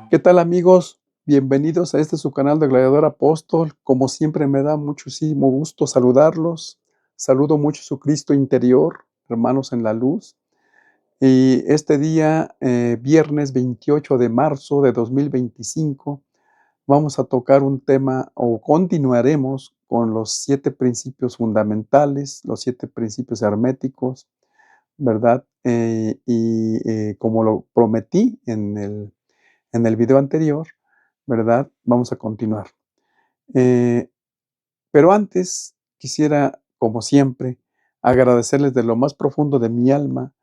¿Qué tal, amigos? Bienvenidos a este su canal de Gladiador Apóstol. Como siempre me da muchísimo gusto saludarlos. Saludo mucho su Cristo interior, hermanos en la luz. Y este día, viernes 28 de marzo de 2025, vamos a tocar un tema o continuaremos con los 7 principios fundamentales, los 7 principios herméticos, ¿verdad? Como lo prometí en el video anterior, ¿verdad? Vamos a continuar. Eh, pero antes quisiera, como siempre, agradecerles de lo más profundo de mi alma,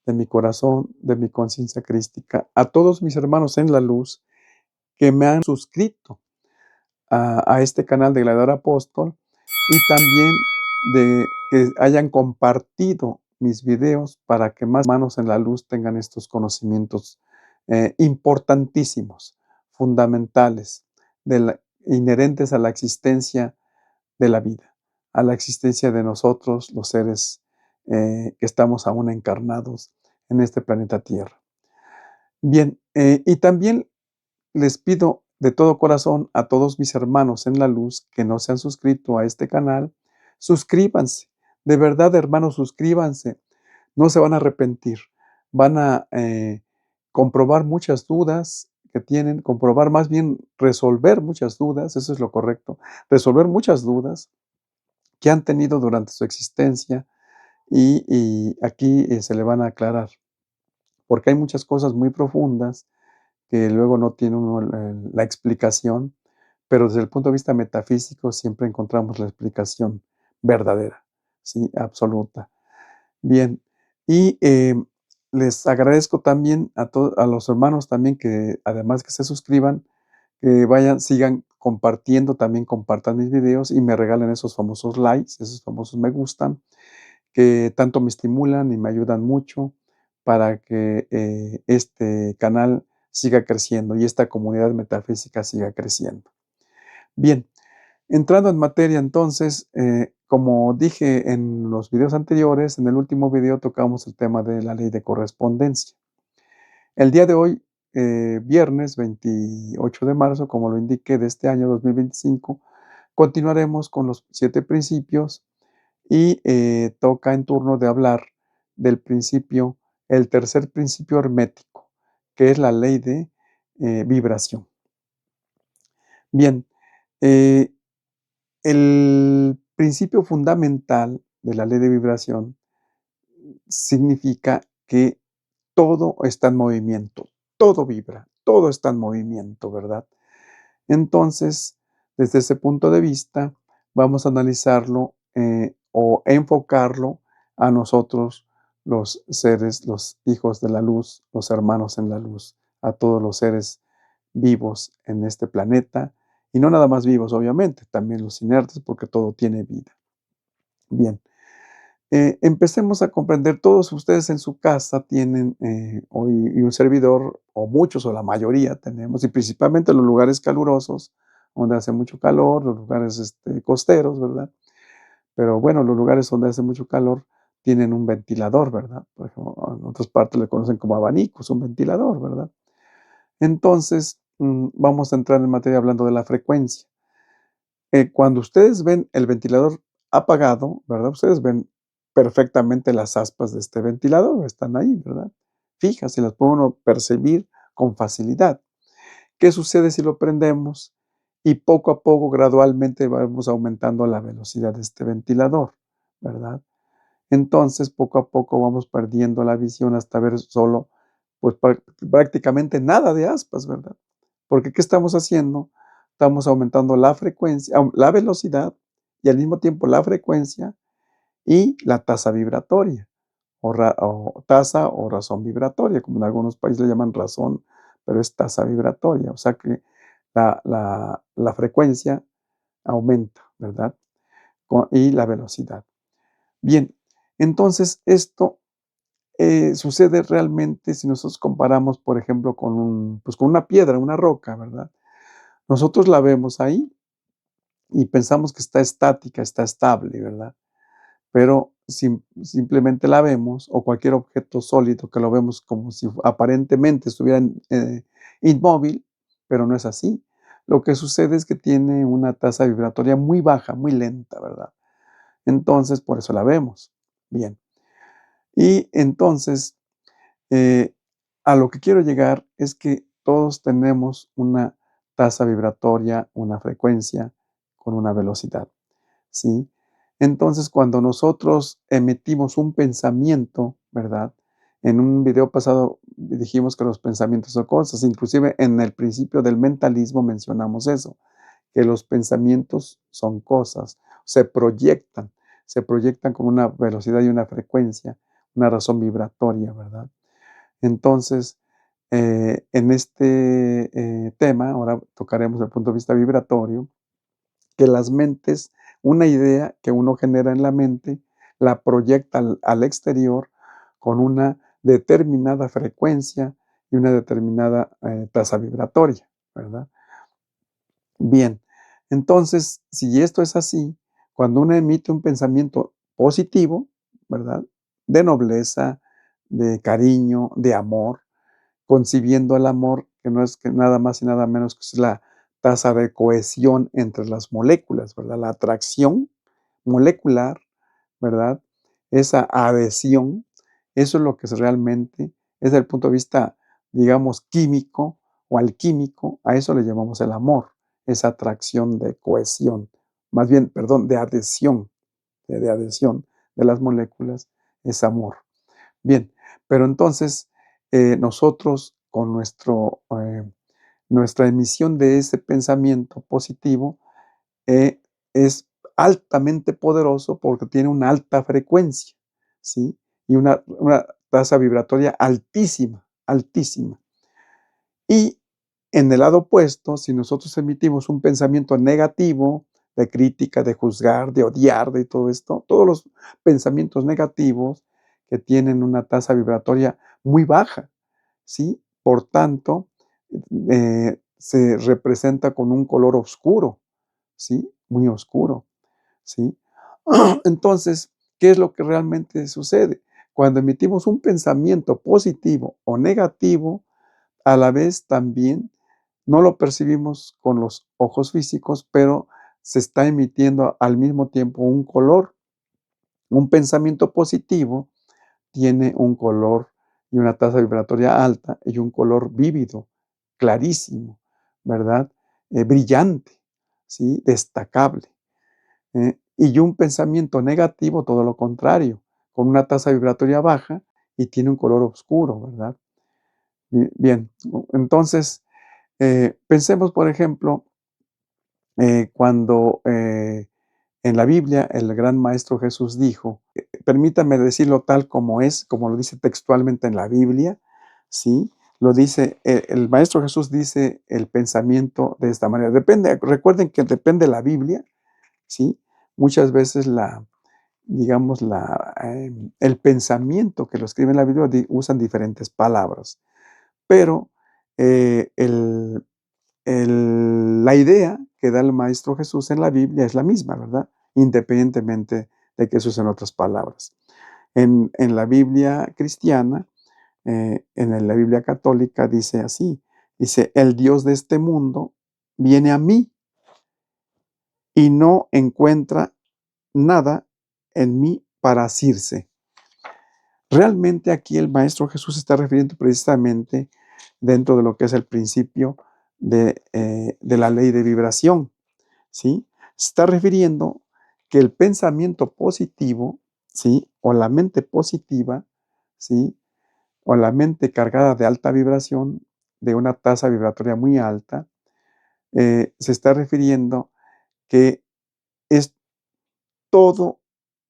de mi corazón, de mi conciencia crística, a todos mis hermanos en la luz que me han suscrito a este canal de Gladiador Apóstol y también de que hayan compartido mis videos para que más hermanos en la luz tengan estos conocimientos importantísimos, fundamentales, inherentes a la existencia de la vida, a la existencia de nosotros, los seres que estamos aún encarnados en este planeta Tierra. Bien, y también les pido de todo corazón a todos mis hermanos en la luz que no se han suscrito a este canal, suscríbanse. De verdad, hermanos, suscríbanse. No se van a arrepentir. Van a comprobar muchas dudas que tienen, comprobar más bien resolver muchas dudas, eso es lo correcto, resolver muchas dudas que han tenido durante su existencia y aquí se le van a aclarar, porque hay muchas cosas muy profundas que luego no tiene uno la explicación, pero desde el punto de vista metafísico siempre encontramos la explicación verdadera, sí, absoluta. Bien, y les agradezco también a los hermanos también que además que se suscriban, que vayan, sigan compartiendo, también compartan mis videos y me regalen esos famosos likes, esos famosos me gustan, que tanto me estimulan y me ayudan mucho para que este canal siga creciendo y esta comunidad metafísica siga creciendo. Bien, entrando en materia entonces, como dije en los videos anteriores, en el último video tocamos el tema de la ley de correspondencia. El día de hoy, viernes 28 de marzo, como lo indiqué, de este año 2025, continuaremos con los 7 principios y toca en turno de hablar del principio, el tercer principio hermético, que es la ley de vibración. Bien, eh, el principio fundamental de la ley de vibración significa que todo está en movimiento, todo vibra, todo está en movimiento, ¿verdad? Entonces, desde ese punto de vista, vamos a analizarlo o enfocarlo a nosotros, los seres, los hijos de la luz, los hermanos en la luz, a todos los seres vivos en este planeta, y no nada más vivos, obviamente, también los inertes, porque todo tiene vida. Bien, empecemos a comprender, todos ustedes en su casa tienen, hoy, y un servidor, o muchos, o la mayoría tenemos, y principalmente en los lugares calurosos, donde hace mucho calor, los lugares costeros, ¿verdad? Pero bueno, los lugares donde hace mucho calor tienen un ventilador, ¿verdad? Por ejemplo, en otras partes le conocen como abanicos, un ventilador, ¿verdad? Entonces, vamos a entrar en materia hablando de la frecuencia. Cuando ustedes ven el ventilador apagado, ¿verdad? Ustedes ven perfectamente las aspas de este ventilador, están ahí, ¿verdad? Fijas y las puede uno percibir con facilidad. ¿Qué sucede si lo prendemos y poco a poco, gradualmente, vamos aumentando la velocidad de este ventilador, ¿verdad? Entonces, poco a poco vamos perdiendo la visión hasta ver solo, pues prácticamente nada de aspas, ¿verdad? Porque ¿qué estamos haciendo? Estamos aumentando la frecuencia, la velocidad y al mismo tiempo la frecuencia y la tasa vibratoria, o tasa o razón vibratoria, como en algunos países le llaman razón, pero es tasa vibratoria, o sea que la frecuencia aumenta, ¿verdad? Y la velocidad. Bien, entonces esto sucede realmente si nosotros comparamos, por ejemplo, pues con una piedra, una roca, ¿verdad? Nosotros la vemos ahí y pensamos que está estática, está estable, ¿verdad? Pero simplemente la vemos, o cualquier objeto sólido que lo vemos como si aparentemente estuviera inmóvil, pero no es así. Lo que sucede es que tiene una tasa vibratoria muy baja, muy lenta, ¿verdad? Entonces, por eso la vemos. Bien. Y entonces, eh, a lo que quiero llegar es que todos tenemos una tasa vibratoria, una frecuencia con una velocidad, ¿sí? Entonces, cuando nosotros emitimos un pensamiento, ¿verdad? En un video pasado dijimos que los pensamientos son cosas, inclusive en el principio del mentalismo mencionamos eso, que los pensamientos son cosas, se proyectan con una velocidad y una frecuencia, una razón vibratoria, ¿verdad? Entonces, en este tema, ahora tocaremos el punto de vista vibratorio, que las mentes, una idea que uno genera en la mente, la proyecta al exterior con una determinada frecuencia y una determinada tasa vibratoria, ¿verdad? Bien, entonces, si esto es así, cuando uno emite un pensamiento positivo, ¿verdad? De nobleza, de cariño, de amor, concibiendo el amor, que no es que nada más y nada menos que es la tasa de cohesión entre las moléculas, ¿verdad? La atracción molecular, ¿verdad? Esa adhesión, eso es lo que es realmente, desde el punto de vista, digamos, químico o alquímico, a eso le llamamos el amor, esa atracción de cohesión, más bien, perdón, de adhesión de las moléculas, es amor. Bien, pero entonces nosotros con nuestra emisión de ese pensamiento positivo eh, es altamente poderoso porque tiene una alta frecuencia, ¿sí? Y una tasa vibratoria altísima, altísima. Y en el lado opuesto, si nosotros emitimos un pensamiento negativo, de crítica, de juzgar, de odiar, de todo esto, todos los pensamientos negativos que tienen una tasa vibratoria muy baja, ¿sí? Por tanto, se representa con un color oscuro, ¿sí? Muy oscuro, ¿sí? Entonces, ¿qué es lo que realmente sucede? Cuando emitimos un pensamiento positivo o negativo, a la vez también no lo percibimos con los ojos físicos, pero se está emitiendo al mismo tiempo un color. Un pensamiento positivo tiene un color y una tasa vibratoria alta y un color vívido, clarísimo, ¿verdad? Brillante, ¿sí? Destacable. Y un pensamiento negativo, todo lo contrario, con una tasa vibratoria baja y tiene un color oscuro, ¿verdad? Bien, entonces, pensemos, por ejemplo, cuando en la Biblia el gran maestro Jesús dijo, permítame decirlo tal como es, como lo dice textualmente en la Biblia, ¿sí? Lo dice, el maestro Jesús dice el pensamiento de esta manera. Depende, recuerden que depende de la Biblia, ¿sí? Muchas veces digamos, el pensamiento que lo escribe en la Biblia usan diferentes palabras, pero la idea que da el Maestro Jesús en la Biblia es la misma, ¿verdad? Independientemente de que se usen otras palabras. En la Biblia cristiana, en la Biblia católica dice así, dice, el Dios de este mundo viene a mí y no encuentra nada en mí para asirse. Realmente aquí el Maestro Jesús se está refiriendo precisamente dentro de lo que es el principio de la ley de vibración, ¿sí? Se está refiriendo que el pensamiento positivo, ¿sí? O la mente positiva, ¿sí? O la mente cargada de alta vibración, de una tasa vibratoria muy alta, se está refiriendo que es todo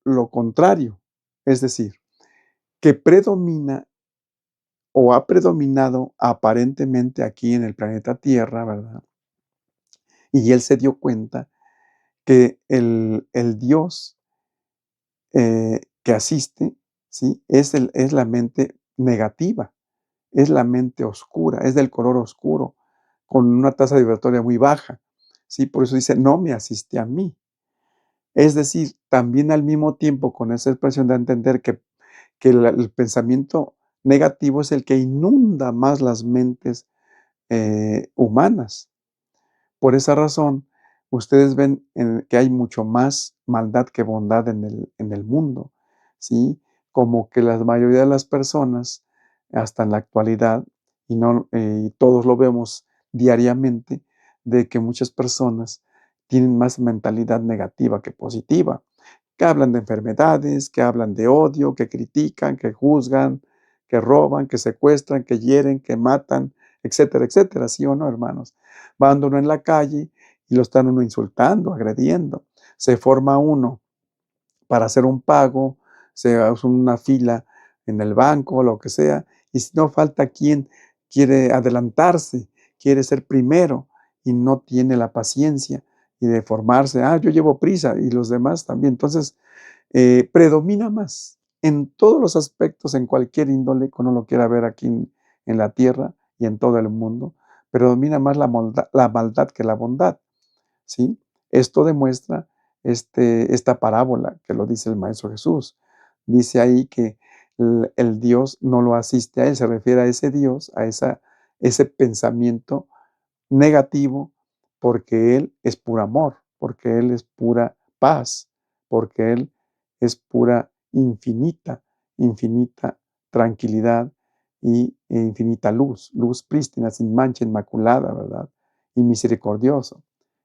lo contrario, es decir, que predomina o ha predominado aparentemente aquí en el planeta Tierra, ¿verdad? Y él se dio cuenta que el Dios que asiste, ¿sí? Es la mente negativa, es la mente oscura, es del color oscuro, con una tasa vibratoria muy baja, ¿sí? Por eso dice, no me asiste a mí. Es decir, también al mismo tiempo con esa expresión de entender que el pensamiento negativo es el que inunda más las mentes humanas. Por esa razón, ustedes ven que hay mucho más maldad que bondad en el mundo, ¿sí? Como que la mayoría de las personas, hasta en la actualidad, y no, y todos lo vemos diariamente, de que muchas personas tienen más mentalidad negativa que positiva, que hablan de enfermedades, que hablan de odio, que critican, que juzgan, que roban, que secuestran, que hieren, que matan, etcétera, etcétera, ¿sí o no, hermanos? Va uno en la calle y lo están uno insultando, agrediendo. Se forma uno para hacer un pago, se hace una fila en el banco, lo que sea, y si no falta quien quiere adelantarse, quiere ser primero y no tiene la paciencia y de formarse, yo llevo prisa y los demás también. Entonces, predomina más en todos los aspectos, en cualquier índole que uno lo quiera ver aquí en la tierra y en todo el mundo, predomina más la maldad que la bondad, ¿sí? Esto demuestra esta parábola que lo dice el Maestro Jesús. Dice ahí que el Dios no lo asiste a él, se refiere a ese Dios, ese pensamiento negativo, porque Él es puro amor, porque Él es pura paz, porque Él es pura infinita tranquilidad e infinita luz, luz prístina, sin mancha, inmaculada, ¿verdad? Y misericordioso,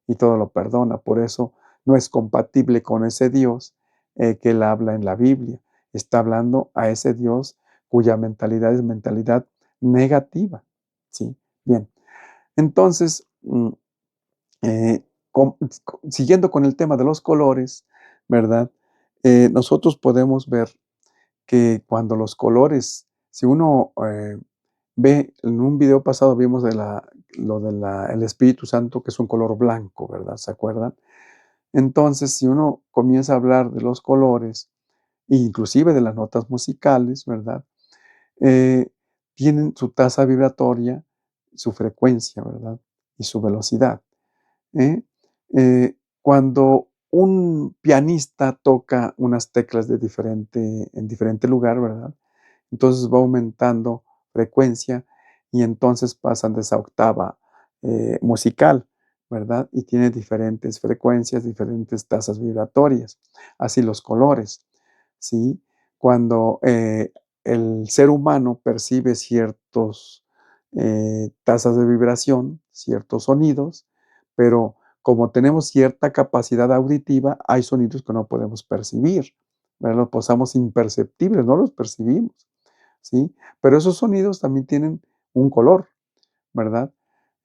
y todo lo perdona. Por eso no es compatible con ese Dios que Él habla en la Biblia. Está hablando a ese Dios cuya mentalidad es mentalidad negativa. ¿Sí? Bien. Entonces, eh, siguiendo con el tema de los colores, ¿verdad? Nosotros podemos ver que cuando los colores, si uno ve, en un video pasado vimos el Espíritu Santo, que es un color blanco, ¿verdad? ¿Se acuerdan? Entonces, si uno comienza a hablar de los colores, inclusive de las notas musicales, ¿verdad? Eh, Tienen su tasa vibratoria, su frecuencia, ¿verdad? Y su velocidad. ¿Eh? Cuando un pianista toca unas teclas en diferente lugar, ¿verdad? Entonces va aumentando frecuencia y entonces pasan de esa octava musical, ¿verdad? Y tiene diferentes frecuencias, diferentes tasas vibratorias. Así los colores, ¿sí? Cuando el ser humano percibe ciertos tasas de vibración, ciertos sonidos, pero como tenemos cierta capacidad auditiva, hay sonidos que no podemos percibir, ¿verdad? Los pasamos imperceptibles, no los percibimos, ¿sí? Pero esos sonidos también tienen un color, ¿verdad?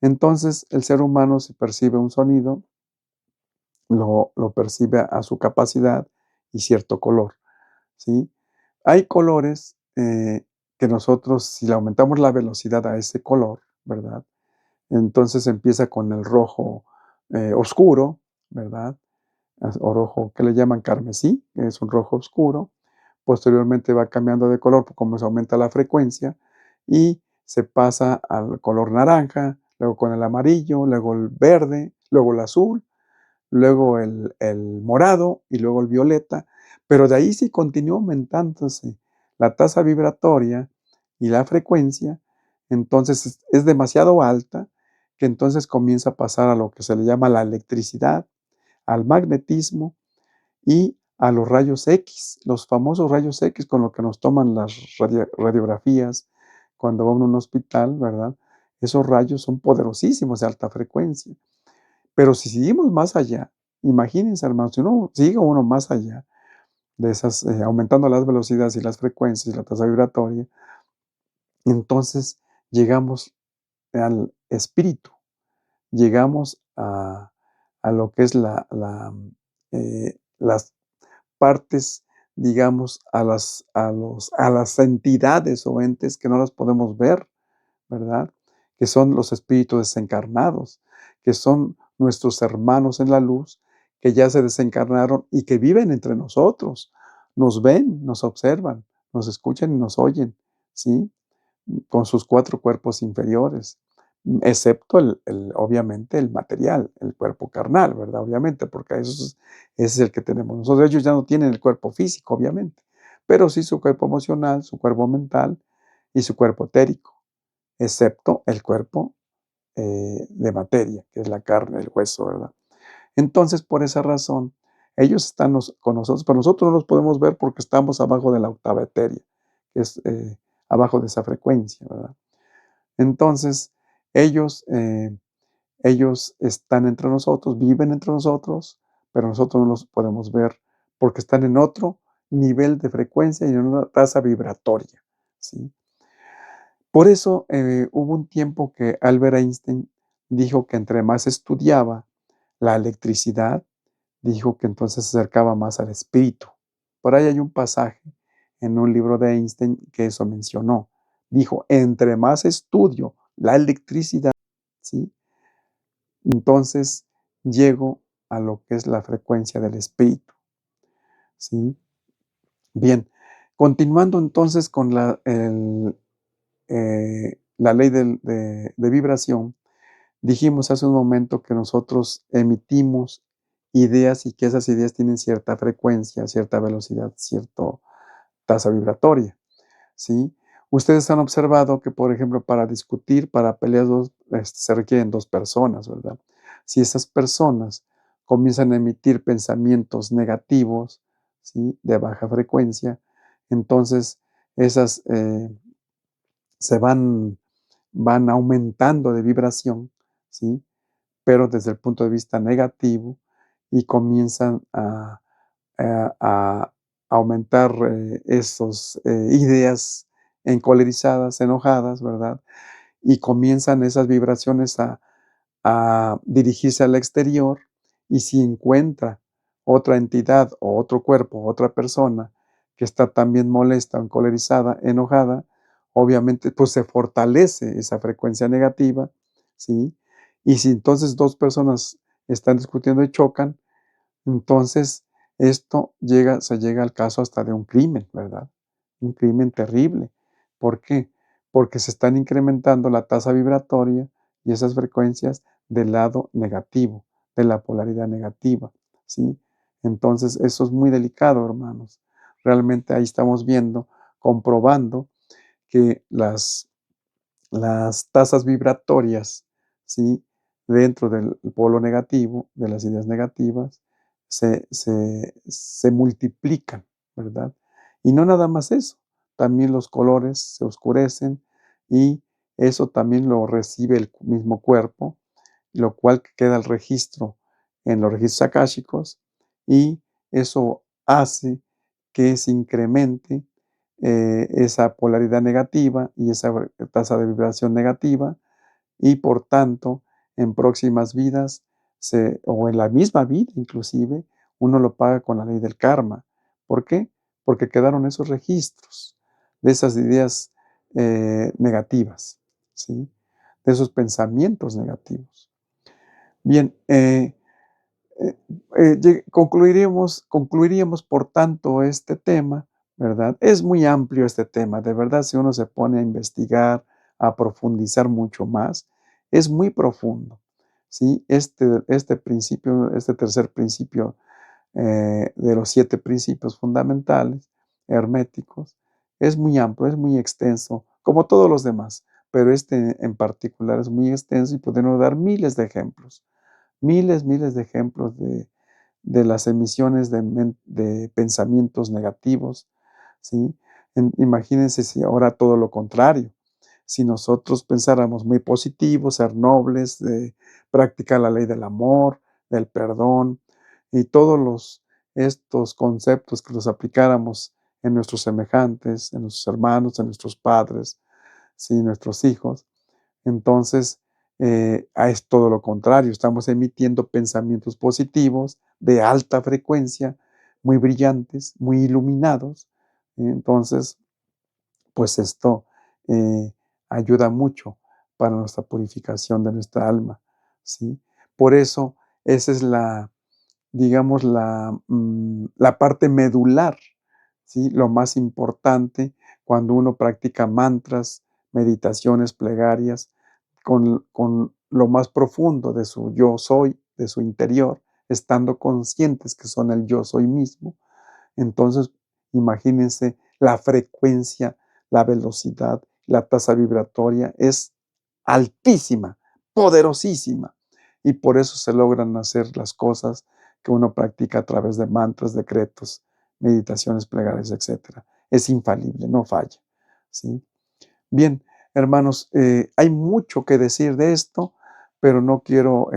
Entonces, el ser humano, si percibe un sonido, lo percibe a su capacidad y cierto color, ¿sí? Hay colores que nosotros, si le aumentamos la velocidad a ese color, ¿verdad? Entonces empieza con el rojo oscuro, ¿verdad? O rojo que le llaman carmesí, que es un rojo oscuro. Posteriormente va cambiando de color como se aumenta la frecuencia y se pasa al color naranja, luego con el amarillo, luego el verde, luego el azul, luego el morado y luego el violeta. Pero de ahí sí continúa aumentándose la tasa vibratoria y la frecuencia, entonces es demasiado alta, que entonces comienza a pasar a lo que se le llama la electricidad, al magnetismo y a los rayos X, los famosos rayos X con los que nos toman las radiografías cuando va uno a un hospital, ¿verdad? Esos rayos son poderosísimos de alta frecuencia. Pero si seguimos más allá, imagínense, hermanos, si uno sigue uno más allá de esas, aumentando las velocidades y las frecuencias y la tasa vibratoria, entonces llegamos al espíritu, llegamos a lo que es las partes, digamos, a las entidades o entes que no las podemos ver, ¿verdad? Que son los espíritus desencarnados, que son nuestros hermanos en la luz, que ya se desencarnaron y que viven entre nosotros. Nos ven, nos observan, nos escuchan y nos oyen, ¿sí? Con sus cuatro cuerpos inferiores, excepto obviamente el material, el cuerpo carnal, ¿verdad? Obviamente, porque ese es el que tenemos nosotros. Ellos ya no tienen el cuerpo físico, obviamente, pero sí su cuerpo emocional, su cuerpo mental y su cuerpo etérico, excepto el cuerpo de materia, que es la carne, el hueso, ¿verdad? Entonces, por esa razón, ellos están con nosotros, pero nosotros no los podemos ver porque estamos abajo de la octava etérea, que es abajo de esa frecuencia, ¿verdad? Entonces, ellos, ellos están entre nosotros, viven entre nosotros, pero nosotros no los podemos ver porque están en otro nivel de frecuencia y en una tasa vibratoria, ¿sí? Por eso hubo un tiempo que Albert Einstein dijo que entre más estudiaba la electricidad, dijo que entonces se acercaba más al espíritu. Por ahí hay un pasaje en un libro de Einstein que eso mencionó. Dijo, entre más estudio la electricidad, ¿sí? Entonces llego a lo que es la frecuencia del espíritu, ¿sí? Bien, continuando entonces con la ley de vibración, dijimos hace un momento que nosotros emitimos ideas y que esas ideas tienen cierta frecuencia, cierta velocidad, cierta tasa vibratoria, ¿sí? Ustedes han observado que, por ejemplo, para discutir, para pelear, se requieren dos personas, ¿verdad? Si esas personas comienzan a emitir pensamientos negativos, ¿sí? De baja frecuencia, entonces esas se van aumentando de vibración, ¿sí? Pero desde el punto de vista negativo y comienzan a aumentar esas ideas encolerizadas, enojadas, ¿verdad? Y comienzan esas vibraciones a dirigirse al exterior y si encuentra otra entidad o otro cuerpo, otra persona que está también molesta, encolerizada, enojada, obviamente pues se fortalece esa frecuencia negativa, ¿sí? Y si entonces dos personas están discutiendo y chocan, entonces esto se llega al caso hasta de un crimen, ¿verdad? Un crimen terrible. ¿Por qué? Porque se están incrementando la tasa vibratoria y esas frecuencias del lado negativo, de la polaridad negativa, ¿sí? Entonces, eso es muy delicado, hermanos. Realmente ahí estamos viendo, comprobando que las tasas vibratorias, ¿sí? Dentro del polo negativo, de las ideas negativas, se multiplican, ¿verdad? Y no nada más eso, también los colores se oscurecen y eso también lo recibe el mismo cuerpo, lo cual queda el registro en los registros akáshicos y eso hace que se incremente esa polaridad negativa y esa tasa de vibración negativa y por tanto en próximas vidas o en la misma vida inclusive uno lo paga con la ley del karma. ¿Por qué? Porque quedaron esos registros de esas ideas negativas, ¿sí? De esos pensamientos negativos. Bien, concluiríamos, por tanto, este tema, ¿verdad? Es muy amplio este tema, de verdad, si uno se pone a investigar, a profundizar mucho más, es muy profundo, ¿sí? Este principio, este tercer principio de los 7 principios fundamentales, herméticos, es muy amplio, es muy extenso, como todos los demás, pero este en particular es muy extenso y podemos dar miles de ejemplos, miles de ejemplos de las emisiones de pensamientos negativos, ¿sí? Imagínense si ahora todo lo contrario, si nosotros pensáramos muy positivos, ser nobles, practicar la ley del amor, del perdón y todos estos conceptos que los aplicáramos en nuestros semejantes, en nuestros hermanos, en nuestros padres, ¿sí? Nuestros hijos, entonces, es todo lo contrario, estamos emitiendo pensamientos positivos de alta frecuencia, muy brillantes, muy iluminados. Entonces, pues esto eh, ayuda mucho para nuestra purificación de nuestra alma, ¿sí? Por eso, esa es digamos, la parte medular, ¿sí? Lo más importante cuando uno practica mantras, meditaciones, plegarias, con lo más profundo de su yo soy, de su interior, estando conscientes que son el yo soy mismo. Entonces, imagínense la frecuencia, la velocidad, la tasa vibratoria es altísima poderosísima. Y por eso se logran hacer las cosas que uno practica a través de mantras, decretos, meditaciones, plegarias, etcétera. Es infalible, no falla, ¿sí? Bien, hermanos, hay mucho que decir de esto, pero no quiero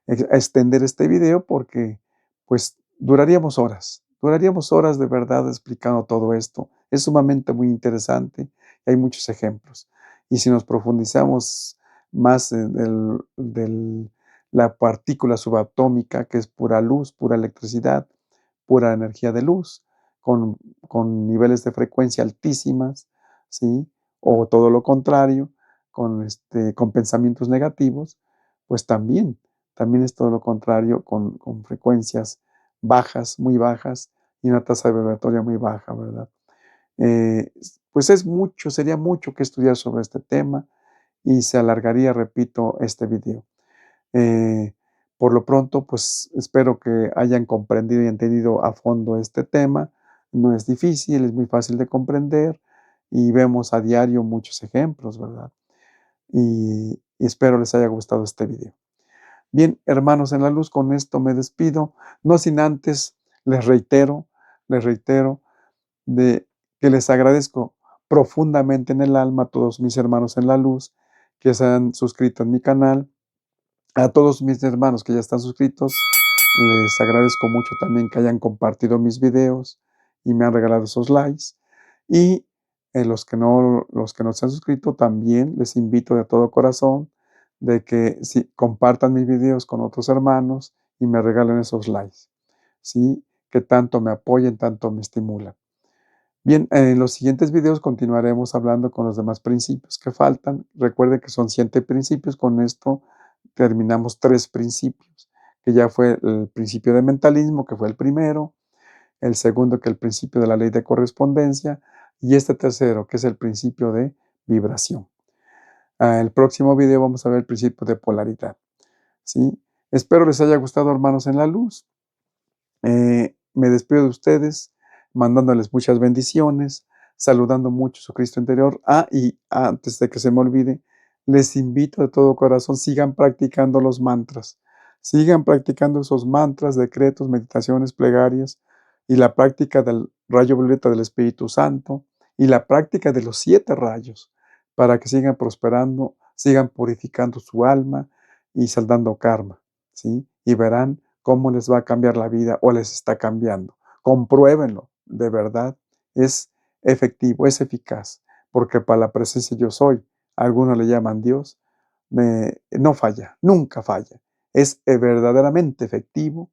extender este video porque, pues, duraríamos horas de verdad explicando todo esto. Es sumamente muy interesante y hay muchos ejemplos. Y si nos profundizamos más en la partícula subatómica, que es pura luz, pura electricidad, pura energía de luz, con, con niveles de frecuencia altísimas, ¿sí? O todo lo contrario, con pensamientos negativos, pues también es todo lo contrario, con frecuencias bajas, muy bajas, y una tasa vibratoria muy baja, ¿verdad? Pues sería mucho que estudiar sobre este tema y se alargaría, repito, este video. Eh, por lo pronto, pues espero que hayan comprendido y entendido a fondo este tema. No es difícil, es muy fácil de comprender y vemos a diario muchos ejemplos, ¿verdad? Y espero les haya gustado este video. Bien, hermanos en la luz, con esto me despido, no sin antes les reitero de que les agradezco profundamente en el alma a todos mis hermanos en la luz que se han suscrito en mi canal, a todos mis hermanos que ya están suscritos, les agradezco mucho también que hayan compartido mis videos y me han regalado esos likes. Y los que no se han suscrito, también les invito de todo corazón de que si compartan mis videos con otros hermanos y me regalen esos likes, ¿sí? Que tanto me apoyen, tanto me estimulan. Bien, en los siguientes videos continuaremos hablando con los demás principios que faltan. Recuerden que son 7 principios, con esto terminamos 3 principios, que ya fue el principio de mentalismo, que fue el primero, el segundo, que es el principio de la ley de correspondencia, y este tercero, que es el principio de vibración. El próximo video vamos a ver el principio de polaridad, ¿sí? Espero les haya gustado, hermanos en la luz. Me despido de ustedes, mandándoles muchas bendiciones, saludando mucho su Cristo interior. Y antes de que se me olvide, les invito de todo corazón, sigan practicando los mantras. Sigan practicando esos mantras, decretos, meditaciones, plegarias y la práctica del rayo violeta del Espíritu Santo y la práctica de los 7 rayos para que sigan prosperando, sigan purificando su alma y saldando karma, ¿sí? Y verán cómo les va a cambiar la vida o les está cambiando. Compruébenlo, de verdad, es efectivo, es eficaz, porque para la presencia yo soy, algunos le llaman Dios, no falla, nunca falla. Es verdaderamente efectivo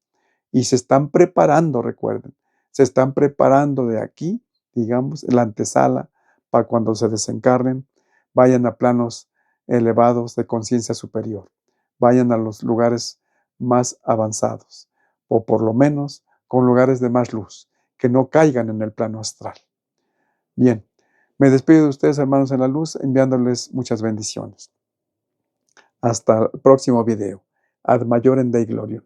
y se están preparando, recuerden, se están preparando de aquí, digamos, la antesala, para cuando se desencarnen, vayan a planos elevados de conciencia superior, vayan a los lugares más avanzados, o por lo menos con lugares de más luz, que no caigan en el plano astral. Bien, me despido de ustedes, hermanos en la luz, enviándoles muchas bendiciones. Hasta el próximo video. Ad Majorem Dei Gloriam.